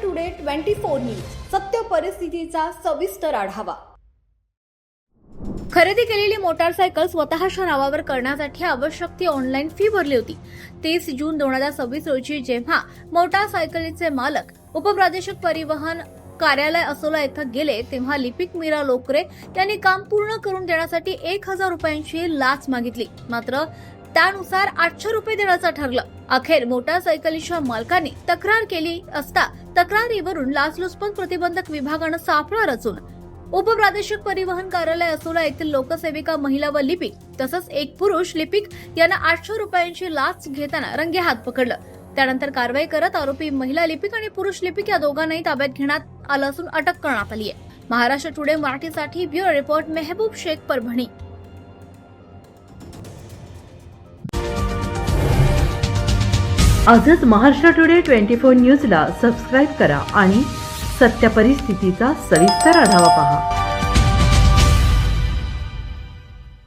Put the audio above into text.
Today 24 news सत्य परिस्थितीचा सविस्तर आढावा। खरेदी केलेली मोटारसायकल स्वतःच्या नावावर करण्यासाठी आवश्यक ती ऑनलाईन फी भरली होती। 30 जून 2026 रोजी जेव्हा मोटारसायकलीचे मालक उपप्रादेशिक परिवहन कार्यालय असोला येथे गेले तेव्हा लिपिक मीरा लोकरे यांनी काम पूर्ण करून देण्यासाठी 1000 रुपयांची लाच मागितली। मात्र त्यानुसार 800 रुपये देण्याचं ठरलं। अखेर मोटारसायकलीच्या मालकाने तक्रार केली असता तक्रारीवरून लाचलुचपत प्रतिबंधक विभागानं सापळा रचून उपप्रादेशिक परिवहन कार्यालय असोला येथील लोकसेविका महिला व लिपिक तसंच एक पुरुष लिपिक यांना 800 रुपयांची लाच घेताना रंगेहात पकडलं। त्यानंतर कारवाई करत आरोपी महिला लिपिक आणि पुरुष लिपिक या दोघांनाही ताब्यात घेण्यात आलं असून अटक करण्यात आली आहे। महाराष्ट्र टुडे मराठीसाठी ब्युरो रिपोर्ट मेहबूब शेख, परभणी। आजच महाराष्ट्र टुडे 24 न्यूजला सबस्क्राईब करा आणि सत्य परिस्थितीचा सविस्तर आढावा पहा।